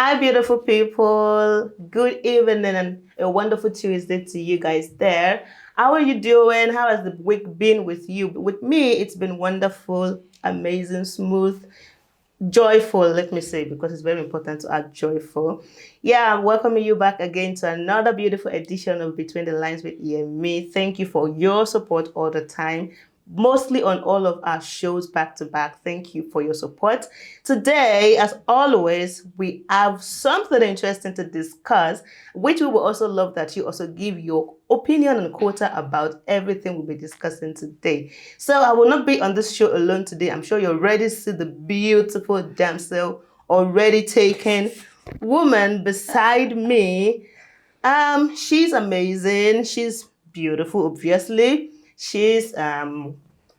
Hi, beautiful people. Good evening and a wonderful Tuesday to you guys there. How are you doing? How has the week been with you? With me, it's been wonderful, amazing, smooth, joyful, let me say, because it's very important to add joyful. Yeah, I'm welcoming you back again to another beautiful edition of Between the Lines with Yemi. Thank you for your support all the time, mostly on all of our shows back to back. Thank you for your support. Today, as always, we have something interesting to discuss, which we will also love that you also give your opinion and quota about everything we'll be discussing today. So I will not be on this show alone today. I'm sure you're ready to see the beautiful damsel already taken woman beside me. She's amazing. She's beautiful, obviously. She's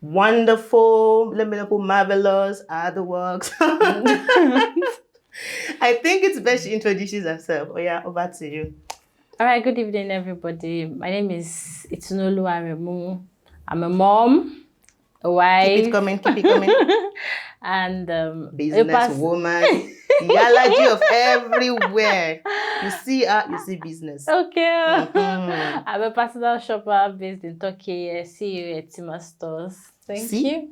wonderful, limitable, marvelous, other works. I think it's best she introduces herself. Oh yeah, over to you. All right, good evening, everybody. My name is Itunolu Aremu. I'm a mom, a wife. Keep it coming, keep it coming. And business woman, the allergy of everywhere. You see her, you see business. Okay. I'm a personal shopper based in Turkey. I see you at Tima Stores. Thank you.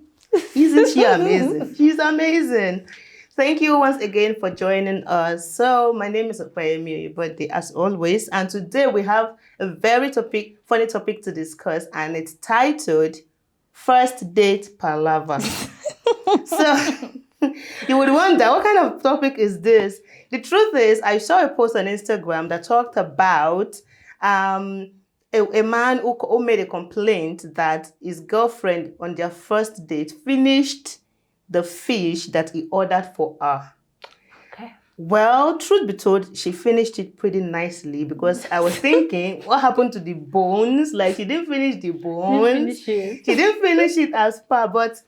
Isn't she amazing? She's amazing. Thank you once again for joining us. So my name is Yemi, your birthday as always, and today we have a very funny topic to discuss, and it's titled First Date Palava. So you would wonder, what kind of topic is this? The truth is, I saw a post on Instagram that talked about a man who made a complaint that his girlfriend on their first date finished the fish that he ordered for her. Okay. Well, truth be told, she finished it pretty nicely, because I was thinking, what happened to the bones? Like, she didn't finish the bones. She didn't finish it as per, but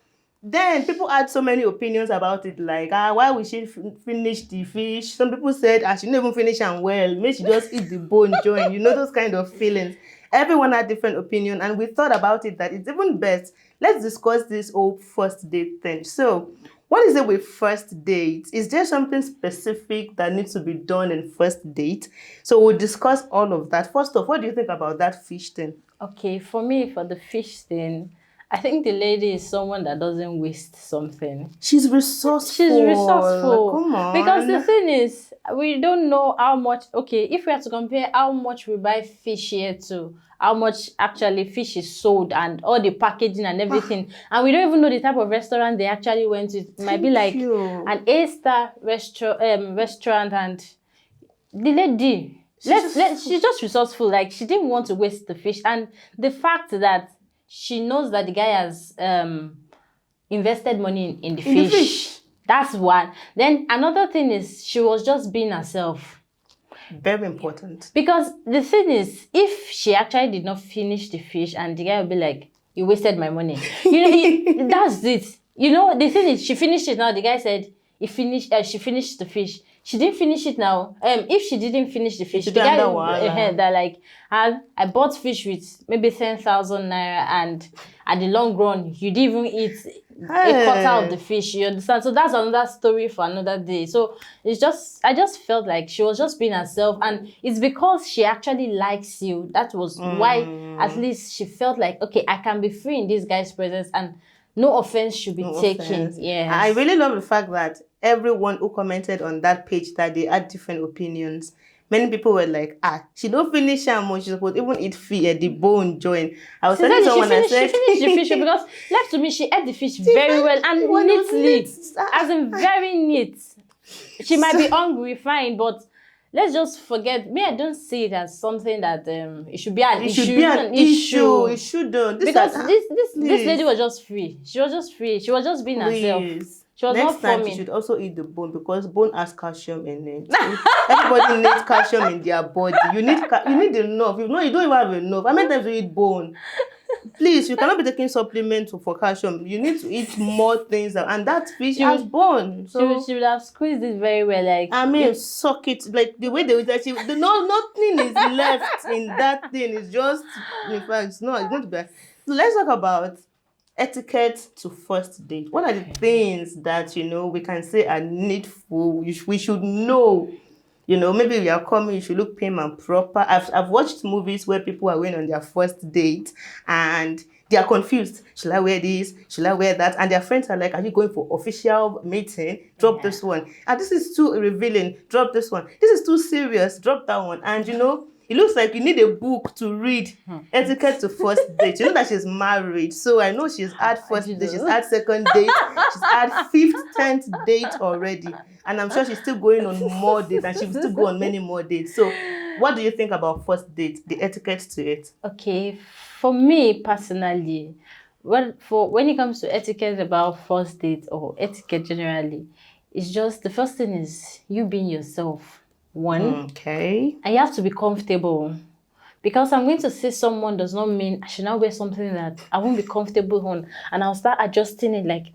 then people had so many opinions about it, like, why would she finish the fish? Some people said, she didn't even finish and well, maybe she just eat the bone joint, those kind of feelings. Everyone had different opinion, and we thought about it that it's even best, let's discuss this whole first date thing. So, what is it with first date? Is there something specific that needs to be done in first date? So we'll discuss all of that. First off, what do you think about that fish thing? Okay, for me, for the fish thing, I think the lady is someone that doesn't waste something. She's resourceful. She's resourceful. Come on. Because the thing is, we don't know how much, okay, if we have to compare how much we buy fish here to how much actually fish is sold and all the packaging and everything, and we don't even know the type of restaurant they actually went to. It might be like an A-star restaurant, and the lady, she's just resourceful. Like, she didn't want to waste the fish, and the fact that she knows that the guy has invested money in the fish. That's one. Then another thing is, she was just being herself. Very important. Because the thing is, if she actually did not finish the fish, and the guy would be like, you wasted my money. That's it. The thing is, she finished it now. The guy said, she finished the fish. She didn't finish it now. If she didn't finish the fish, the guy that like, I bought fish with maybe 10,000 naira, and at the long run, you didn't even eat a quarter of the fish. You understand? So that's another story for another day. So I just felt like she was just being herself, and it's because she actually likes you. That was why at least she felt like, okay, I can be free in this guy's presence, and no offense should be taken. Yeah, I really love the fact that everyone who commented on that page that they had different opinions. Many people were like, she don't finish her much. She's supposed to even eat fish, the bone joint. I was telling someone, I said, she finished the fish, because left to me, she ate the fish very well and neatly. As in, very neat. She might be hungry, fine, but let's just forget. Me, I don't see it as something that it should be an issue. It should be an issue. It shouldn't. Because this lady was just free. She was just free. She was just being herself. She was Next time, you should also eat the bone, because bone has calcium in it. Everybody needs calcium in their body. You need enough. You don't even have enough. How many times you eat bone? Please, you cannot be taking supplements for calcium. You need to eat more things, and that fish has bone. So she would have squeezed it very well. Suck it, like the way they would actually. Nothing is left in that thing. It's just, in fact, it's not to be. So let's talk about etiquette to first date. What are the things that we can say are needful? We should know You know, maybe you are coming, you should look prim and proper. I've watched movies where people are going on their first date and they are confused. Should I wear this? Should I wear that? And their friends are like, are you going for official meeting? Drop this one. And this is too revealing. Drop this one. This is too serious. Drop that one. And you know, it looks like you need a book to read. Etiquette to first date. You know that she's married. So I know she's had first date, she's had second date, she's had fifth, 10th date already. And I'm sure she's still going on more dates and she'll still go on many more dates. So what do you think about first date, the etiquette to it? Okay, for me personally, when it comes to etiquette about first date or etiquette generally, it's just the first thing is you being yourself. One, Okay. and you have to be comfortable. Because I'm going to say someone does not mean I should now wear something that I won't be comfortable on, and I'll start adjusting it like,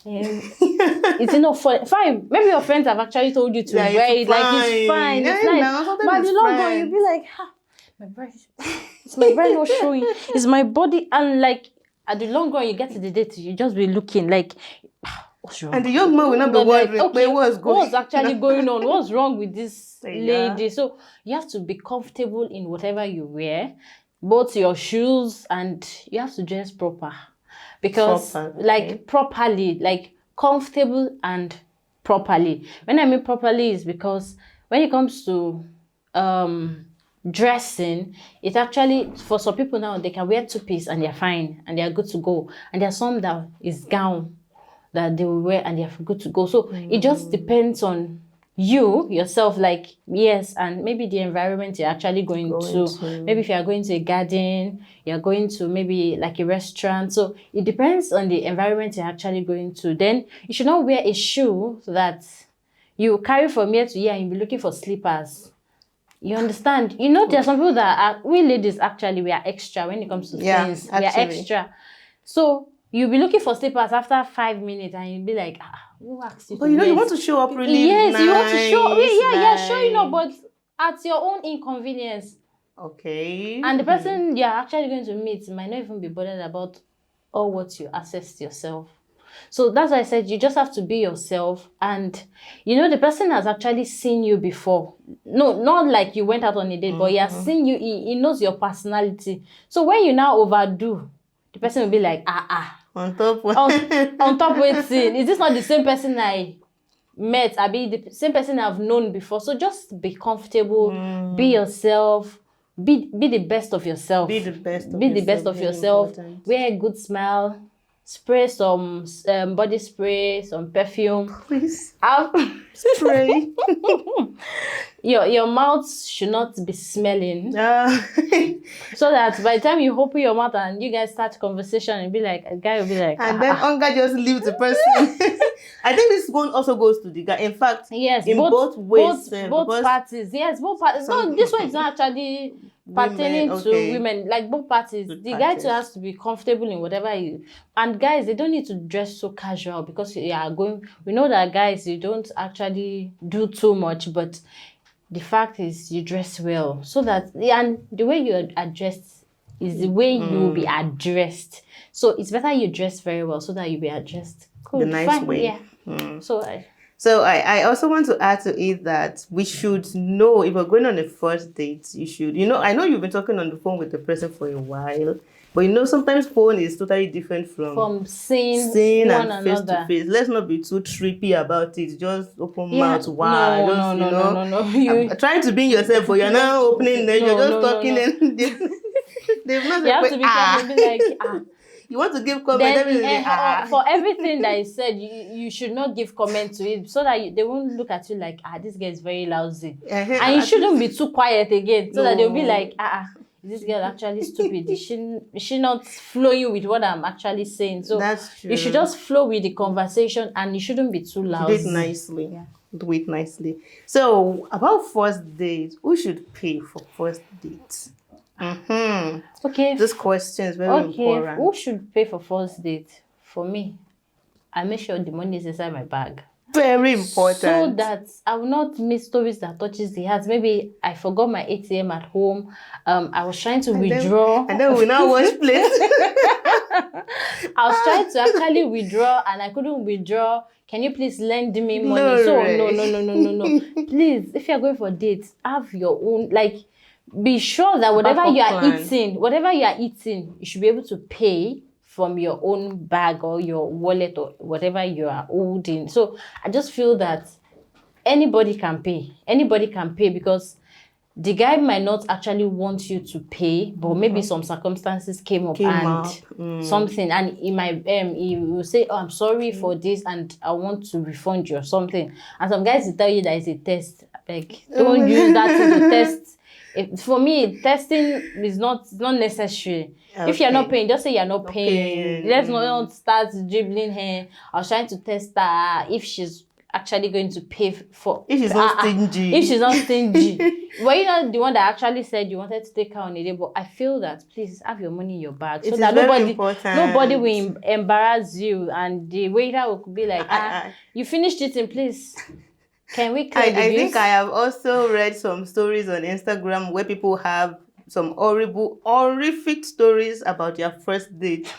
it's enough for fine. Maybe your friends have actually told you to wear it, like it's fine, Yeah, it's nice. no, But the long run, you'll be like, my breast, it's my breast not showing, it's my body, and like at the long run, you get to the date, you just be looking like, what's wrong? And the young man will not be But like, wondering, okay, what's actually going on? What's wrong with this Yeah. lady? So you have to be comfortable in whatever you wear, both your shoes, and you have to dress proper. Because Proper, okay. like properly, like comfortable and properly. When I mean properly is because when it comes to dressing, it actually, for some people now, they can wear two-piece and they're fine and they're good to go. And there are some that is gown that they will wear and they're good to go. So it just depends on you yourself, like, yes, and maybe the environment you're actually going to. Maybe if you're going to a garden, you're going to maybe like a restaurant. So it depends on the environment you're actually going to. Then you should not wear a shoe that you carry from here to here and you'll be looking for slippers. You understand? You know, there are some people that are, we ladies actually, we are extra when it comes to things. We are extra. So you'll be looking for slippers after 5 minutes and you'll be like, who asked you? But you know, you want to show up really Yes, nice, you want to show. Yeah, nice. showing up, but at your own inconvenience. Okay. And the person you're actually going to meet might not even be bothered about all what you access yourself. So that's why I said you just have to be yourself. And, you know, the person has actually seen you before. No, not like you went out on a date, but he has seen you. He knows your personality. So when you now overdo, the person will be like, On top on top waiting. Is this not the same person I met? I be the same person I've known before. So just be comfortable, be yourself, be the best of yourself. Be the best of be yourself. the best of Really yourself. important. Wear a good smile. Spray some body spray, some perfume. Please. Spray. Your mouth should not be smelling. So that by the time you open your mouth and you guys start conversation, and be like, a guy will be like, and then hunger just leaves the person. I think this one also goes to the guy. In fact, yes, in both ways. both parties. Yes, both parties. No, this one is not actually pertaining to women. Like both parties. The guy too has to be comfortable in whatever you. And guys, they don't need to dress so casual because you are going. We know that guys, you don't actually do too much, but the fact is you dress well so that, and the way you are dressed is the way you will be addressed. So it's better you dress very well so that you be addressed. Cool, the nice fine, way. Yeah. So I also want to add to it that we should know if we're going on a first date, you should, you know, I know you've been talking on the phone with the person for a while, but you know, sometimes phone is totally different from seeing one and face another. to face. Let's not be too trippy about it. Just open mouth. No. I'm trying to be yourself, but you're now opening there. You're just talking and they've not. You have to be careful. Be like, You want to give comment. Then, for everything that is said, you should not give comment to it so that they won't look at you like, this girl is very lousy. And you shouldn't be too quiet again so that they'll be like, is this girl actually stupid? Is she not flowing with what I'm actually saying? So that's true. You should just flow with the conversation and you shouldn't be too loud. Do it nicely. Yeah. Do it nicely. So about first date, who should pay for first date? Okay. This question is very important. Who should pay for first date? For me, I make sure the money is inside my bag. Very important. So that I will not miss stories that touches the heart. Maybe I forgot my ATM at home. I was trying to withdraw. And then we now wash plates. I was trying to actually withdraw and I couldn't withdraw. Can you please lend me money? So no. Please, if you're going for dates, have your own, like, be sure that whatever you are eating, you should be able to pay from your own bag or your wallet or whatever you are holding. So I just feel that anybody can pay. Anybody can pay because the guy might not actually want you to pay, but maybe some circumstances came up something, and he will say, "Oh, I'm sorry for this, and I want to refund you or something." And some guys will tell you that it's a test. Like, don't use that to test. For me, testing is not necessary. Okay. If you're not paying, just say you're not paying. Let's not start dribbling her. I was trying to test her if she's actually going to pay for. If she's not stingy. If she's not stingy. Well, you're not the one that actually said you wanted to take her on a day, but I feel that please have your money in your bag so that nobody will embarrass you, and the waiter will be like, you finished eating, please. Can we clear the bills? I think I have also read some stories on Instagram where people have some horrific stories about their first date.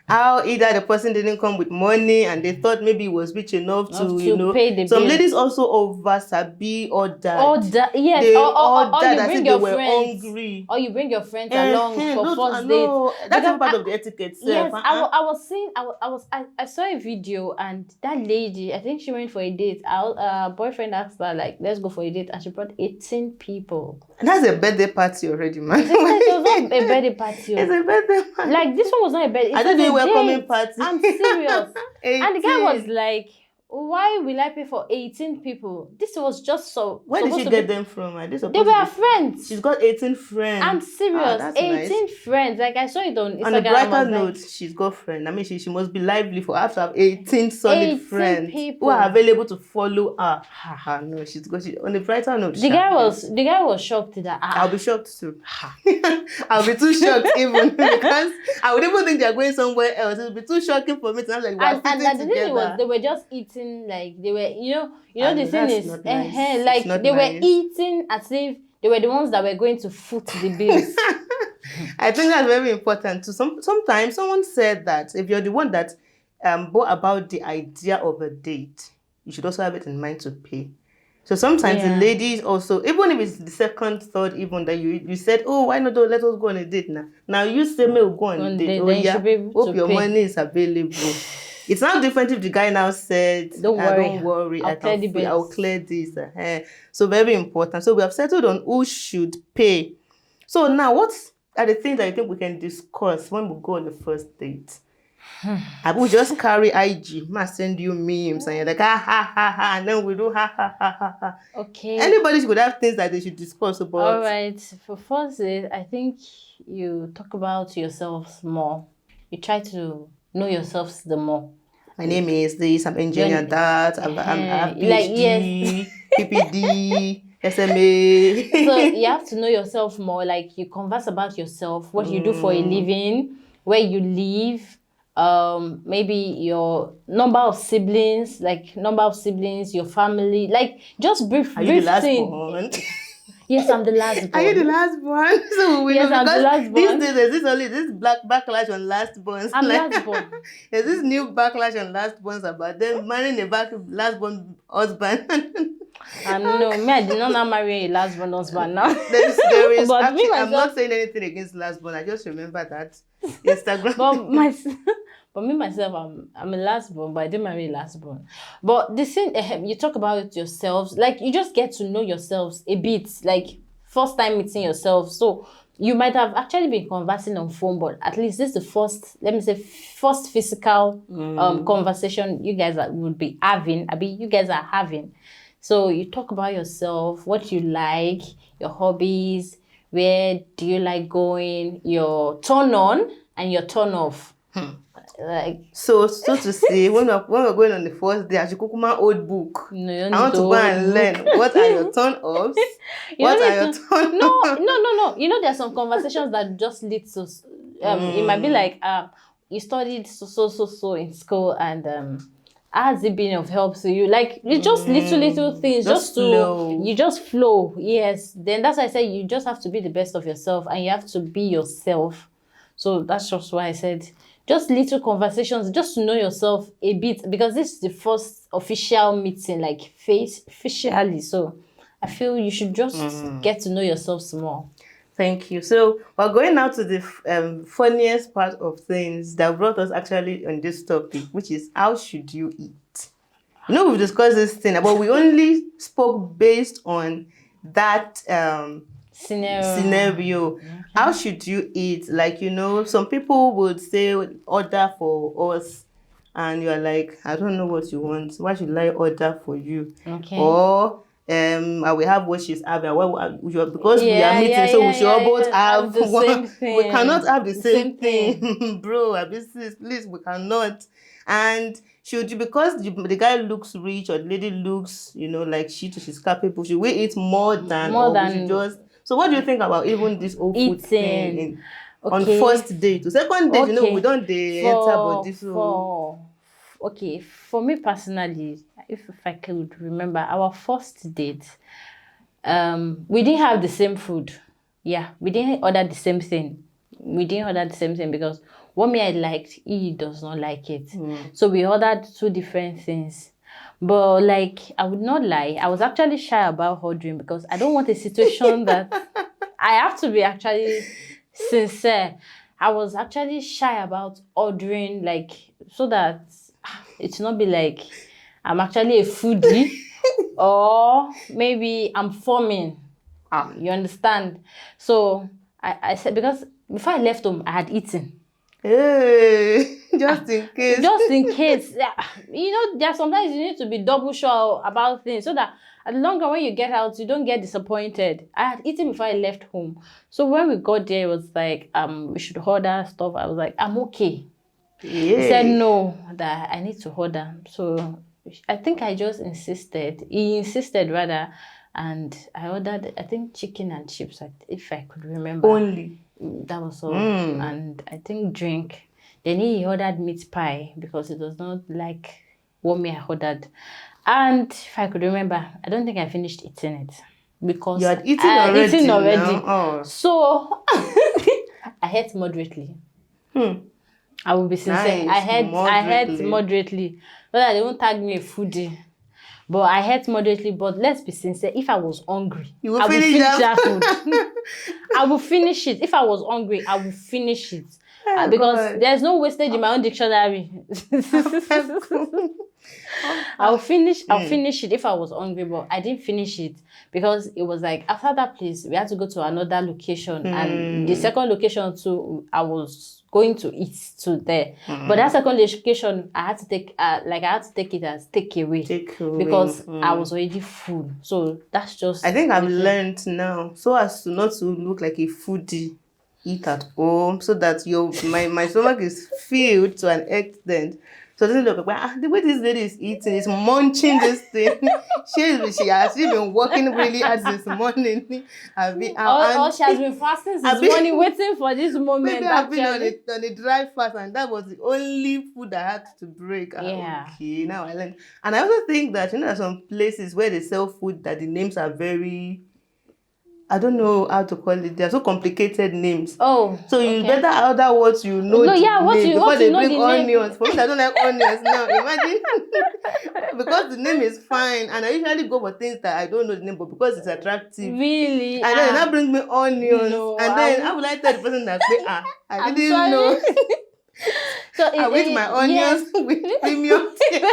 How either the person didn't come with money and they thought maybe it was rich enough to pay the some bill. Ladies also over-sabi ordered. Yes. They or you as bring if your they were friends. hungry. Or you bring your friends along for first date. That's not part of the etiquette. Yes, I saw a video and that lady, I think she went for a date. Our boyfriend asked her, like, let's go for a date, and she brought 18 people. And that's a birthday party already, man. It was not a birthday party. It's a birthday party. Like, this one was not a birthday. I don't know welcoming party. I'm serious. And the guy was like, why will I pay for 18 people? This was just so. Where did she get them from? They were friends. She's got 18 friends. I'm serious. 18 nice. Friends. Like, I saw it on Instagram. On a brighter note, she's got friends. I mean, she must be lively for her to have 18 solid friends people who are available to follow her. No, on a brighter note. The guy was shocked that I'll be shocked too. I'll be too shocked even because I would even think they're going somewhere else. It would be too shocking for me to have like and the thing was they were just eating. Like they were, you know the thing is, nice. Like they were eating as if they were the ones that were going to foot the bills. I think that's very important too. Sometimes someone said that if you're the one that brought about the idea of a date, you should also have it in mind to pay. So sometimes the ladies also, even if it's the second thought, even that you said, oh, why not let us go on a date now? Now you say, we'll go on a date. Oh yeah, hope your money is available. It's not different if the guy now said, don't worry, I'll clear this. So very important. So we have settled on who should pay. So now what are the things that you think we can discuss when we go on the first date? I will just carry IG, must send you memes, and you're like, and then we do Okay. Anybody should have things that they should discuss about. All right. For first date, I think you talk about yourselves more. You try to know yourselves the more. My name is this, I'm engineer that, I have PhD, PPD, SMA. So you have to know yourself more. Like, you converse about yourself, what you do for a living, where you live, maybe your number of siblings, your family, like just brief Are you the last thing. born? Yes, I'm the last born. Are you the last born? So we yes, know, I'm the last born. There's this black backlash on last borns. I'm last born. There's this new backlash on last borns about them marrying a last born husband. And no, me, I did not marry a last born husband now. There is but actually, myself, I'm not saying anything against last born. I just remember that Instagram. But me myself, I'm a last born, but I didn't marry a last born. But the thing, you talk about yourselves, like you just get to know yourselves a bit, like first time meeting yourself. So you might have actually been conversing on phone, but at least this is the first, let me say, first physical conversation you guys would be having. You guys are having. So you talk about yourself, what you like, your hobbies, where do you like going, your turn on and your turn off. Like, so to say, when we're going on the first day, I should cook my old book. No, I want to go and learn what are your turn offs. What are your turn offs? No. You know, there are some conversations that just lead to. It might be like you studied so in school, and has it been of help to you? Like, it's just little things, Just flow. you just flow. Yes. Then that's why I said you just have to be the best of yourself, and you have to be yourself. So that's just why I said just little conversations, just to know yourself a bit, because this is the first official meeting, like face officially. So I feel you should just get to know yourself some more. Thank you. So we're going now to the funniest part of things that brought us actually on this topic, which is how should you eat? You know, we've discussed this thing, but we only spoke based on that scenario. How should you eat? Like, you know, some people would say order for us, and you're like, I don't know what you want. Why should I order for you? Okay. Or I will have what she's having. Because we are meeting, so we should all both have the one. same thing. We cannot have the same thing. thing, bro. Please, we cannot. And should you, because the guy looks rich or the lady looks, you know, like she's capable, should we eat more than, or we should just? So what do you think about even this whole food thing on first date? To second date, you know, we don't enter body. So okay, for me personally, if I could remember our first date, we didn't have the same food. Yeah, we didn't order the same thing. We didn't order the same thing because what me I liked, he does not like it. So we ordered two different things. But like, I would not lie, I was actually shy about ordering because I don't want a situation that I have to be actually sincere. I was actually shy about ordering, like, so that it's not be like I'm actually a foodie or maybe I'm forming. You understand? So I said, because before I left home, I had eaten. Hey, just in case. Just in case. You know, there are sometimes you need to be double sure about things so that at the long run, when you get out, you don't get disappointed. I had eaten before I left home. So when we got there, it was like, we should order stuff. I was like, I'm okay. Yeah. He said no, that I need to order. So I think I just insisted. He insisted rather, and I ordered, I think, chicken and chips, if I could remember. Only. That was all. And I think drink. Then he ordered meat pie because he does not like what me I ordered. And if I could remember, I don't think I finished eating it because you had eaten already. Oh. So I ate moderately. I will be sincere. Nice. I ate moderately. So that they won't tag me a foodie. But I ate moderately. But let's be sincere. If I was hungry, I will finish that food. I will finish it. If I was hungry, I will finish it. Because there's no wastage in my own dictionary. I'll finish it if I was hungry, but I didn't finish it because it was like after that place we had to go to another location, and the second location too I was going to eat to there. But that second location I had to take it as takeaway because I was already full. So that's just, I think I've learned now so as to not to look like a foodie. Eat at home so that my stomach is filled to an extent. So it doesn't look like, the way this lady is eating, is munching this thing. she has been working really hard this morning. Or she has been fasting since morning, waiting for this moment. Maybe I've been on a dry fast, and that was the only food I had to break. Yeah. Okay, now I learned. And I also think that, you know, there's some places where they sell food that the names are very, I don't know how to call it. They're so complicated names. Oh, so you better order what you know. Before they bring onions. For me, I don't like onions now. Imagine, because the name is fine, and I usually go for things that I don't know the name, but because it's attractive. Really? And then that brings me onions, and then how will I tell the person that I didn't know? So I with my onions with premium taste.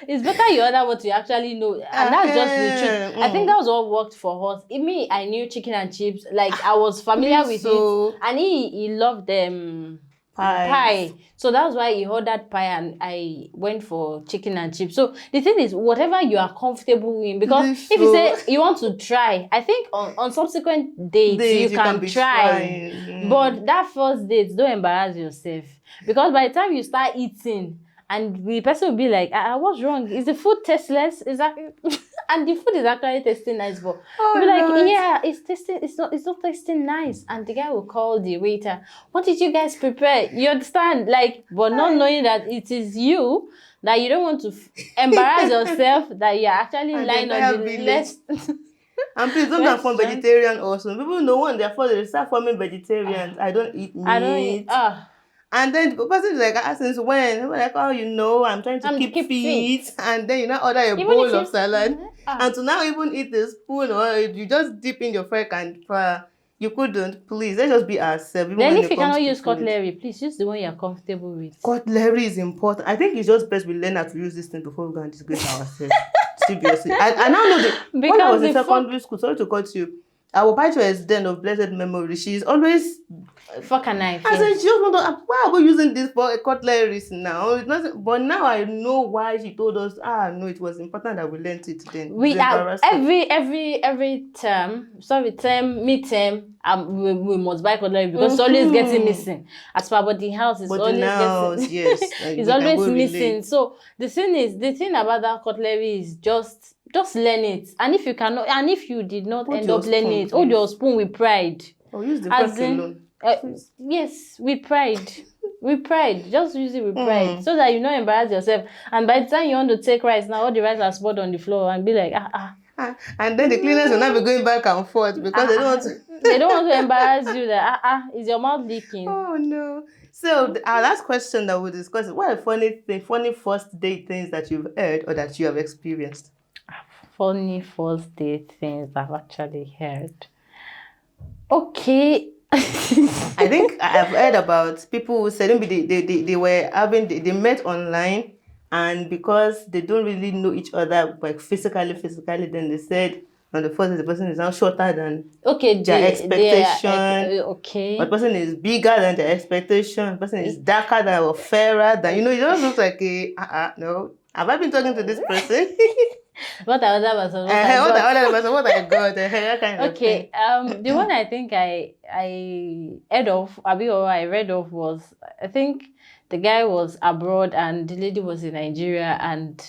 It's better you order what you actually know, and that's just the truth. I think that was what worked for us. I knew chicken and chips, like I was familiar with it, and he loved them pie. So that's why he ordered pie, and I went for chicken and chips. So the thing is, whatever you are comfortable in, because if you say you want to try, I think on subsequent dates you can try. But that first date, don't embarrass yourself, because by the time you start eating, and the person will be like, what's wrong? Is the food tasteless? Is that and the food is actually tasting nice, but Oh, you'll be like, Lord. yeah, it's not tasting nice. And the guy will call the waiter, what did you guys prepare? You understand? Like, but not knowing that it is you, that you don't want to embarrass yourself, that you're actually And the lying on entire the village. left. And please don't go form Restaurant. vegetarian also. People know when they're for they start forming vegetarians. I don't eat I don't eat. meat. And then the person is like, since when? I'm like, oh, I'm trying to I'm to keep keep fit. And then you now order a Even bowl if you of salad. Ah. And to now even eat a spoon or you just dip in your fork and you couldn't. Please, let's just be ourselves. Even Then when if it you comes cannot to use food. cutlery, please use the one you're comfortable with. Cutlery is important. I think it's just best we learn how to use this thing before we go and disgrace ourselves. Seriously. I now know that when I was in secondary school, sorry to cut you, our Bible is den of blessed memory. She's always Fuck a knife. I said, Yes. she just want to, why are we using this for cutleries now? It's not, but now I know why she told us, no, it was important that we learned it then. We are every term, midterm, we must buy cutlery because it's always getting missing. As per but the house is But always now, getting yes, it's always missing. So the thing about that cutlery is just learn it. And if you cannot, and if you did not end up learning it, hold your spoon with pride. Or use the fork alone. Yes, with pride. With pride. Just use it with pride. So that you don't embarrass yourself. And by the time you want to take rice, now all the rice are spilled on the floor and be like, And then the cleaners will not be going back and forth because they don't want to. They don't want to embarrass you that, is your mouth leaking? Oh, no. So our last question that we'll discuss is, what are funny first date things that you've heard or that you have experienced? Funny first date things I've actually heard. Okay. I think I've heard about people who said maybe they met online, and because they don't really know each other like physically, then they said on the first day the person is now shorter than their expectation. Okay. But the person is bigger than their expectation. The person is darker than or fairer than it just looks like no. Have I been talking to this person? What I got. That kind of Okay, the one I think I heard of, or I read of was, I think the guy was abroad and the lady was in Nigeria, and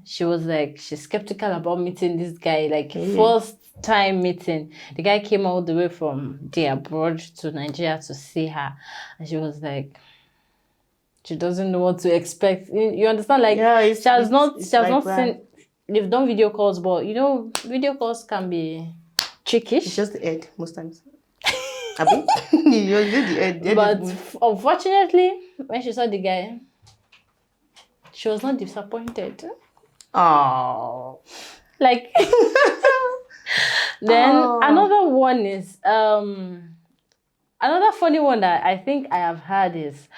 she was like, she's skeptical about meeting this guy, like first time meeting. The guy came all the way from the abroad to Nigeria to see her, and she was like, she doesn't know what to expect. You understand? Like, she has not seen. They've done video calls, but video calls can be tricky. It's just the head most times. Abi? You did the head. But unfortunately, when she saw the guy, she was not disappointed. Oh. Names. Then another one is another funny one that I think I have heard is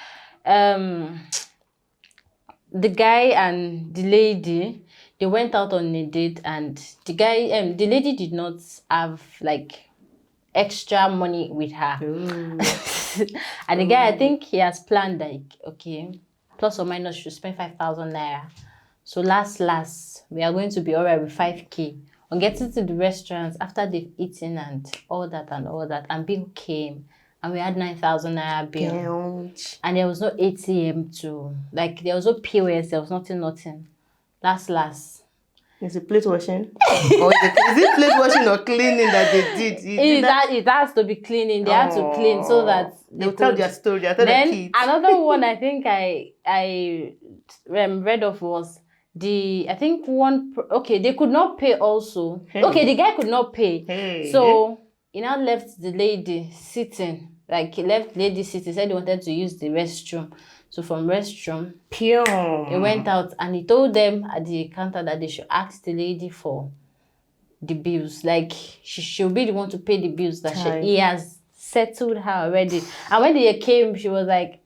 the guy and the lady, they went out on a date, and the lady did not have like extra money with her. And the guy, I think he has planned like, okay, plus or minus should spend 5,000 naira. So last, we are going to be all right with 5K. On getting to the restaurants, after they've eaten and all that, and bill came, and we had 9,000 naira bill. And there was no ATM there was no POS, there was nothing. Last. Is it plate washing? Or is it plate washing or cleaning that they did? It has to be cleaning. They had to clean so that they'll tell their story. They'll tell their kids. Another one I think I read of was they could not pay also. Okay, the guy could not pay. So he now left the lady sitting. Like, he left the lady sitting. Said he wanted to use the restroom. So from restroom, he went out and he told them at the counter that they should ask the lady for the bills. Like, she'll be the one to pay the bills that he has settled her already. And when they came, she was like,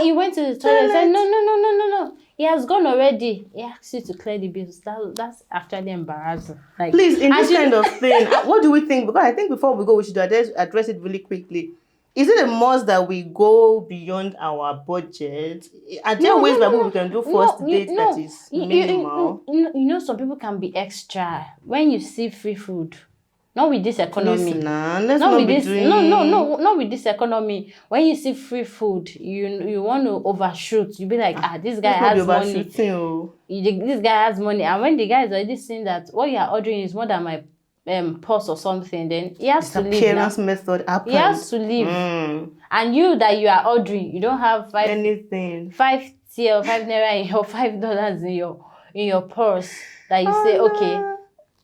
he went to the toilet and said, no. He has gone already. He asked you to clear the bills. That's actually embarrassing. Like, please, in this kind of thing, what do we think? Because I think before we go, we should address it really quickly. Is it a must that we go beyond our budget? Are there ways by which we can do first date that is minimal? Some people can be extra. When you see free food, Not with this economy. Please, nah, let's Not not with be this. doing. No, not with this economy. When you see free food, you want to overshoot. You be like, this guy Let's not be has money. overshooting. Oh. This guy has money, and when the guy is already seeing that what you are ordering is more than my purse or something, then he has to leave now. Disappearance method happened. He has to leave. And you that you are ordering, you don't have Anything. 5 or 5 naira in your $5 in your purse that you say, okay,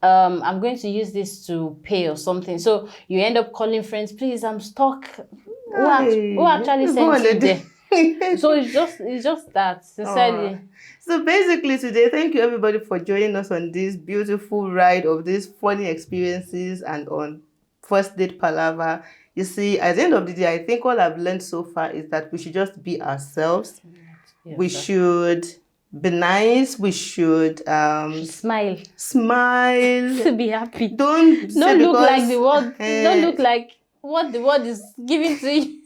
I'm going to use this to pay or something. So you end up calling friends, please, I'm stuck. Who actually sent you there? So it's just that, sincerely. So basically today, thank you everybody for joining us on this beautiful ride of these funny experiences and on first date Palava. You see, at the end of the day, I think all I've learned so far is that we should just be ourselves. Yes, we should be nice. We should smile to be happy. Don't look like the world. Don't look like what the world is giving to you.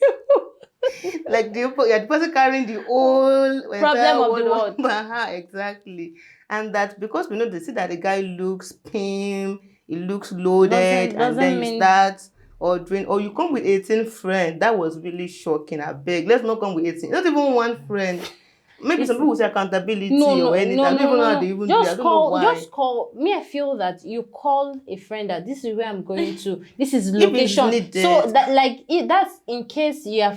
Like you're the person carrying the whole problem of the world. Exactly. And that because we know they see that the guy looks pim, he looks loaded, and then you start ordering, or you come with 18 friends. That was really shocking. I beg, let's not come with 18. Not even one friend. Maybe some people will say accountability or anything. I don't even know how they even do it. I don't know why. Just call me. I feel that you call a friend that this is where I'm going to. This is location. So that that's in case you are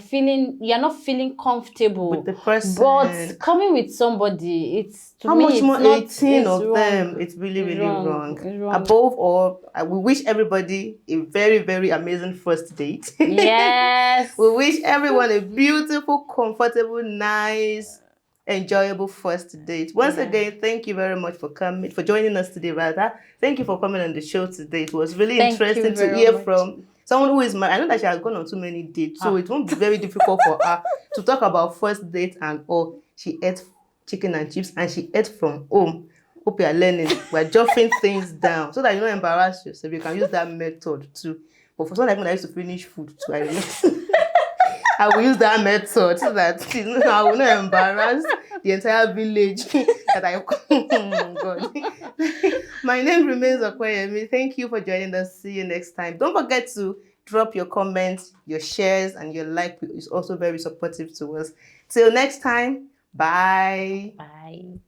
not feeling comfortable with the person. But coming with somebody, it's how much more 18 of them? It's really wrong. Above all, we wish everybody a very, very amazing first date. Yes. We wish everyone a beautiful, comfortable, nice, enjoyable first date. Once again, thank you very much for joining us today. Thank you for coming on the show today. It was really interesting to hear from someone who is married. I know that she has gone on too many dates, so it won't be very difficult for her to talk about first date and all. She ate chicken and chips and she ate from home. Hope you are learning. We're jotting things down so that you don't embarrass yourself. You can use that method too. But for someone like me that used to finish food too, I will use that method so that I will not embarrass the entire village that I oh God. My name remains Yemi. Thank you for joining us. See you next time. Don't forget to drop your comments, your shares, and your like is also very supportive to us. Till next time, bye. Bye.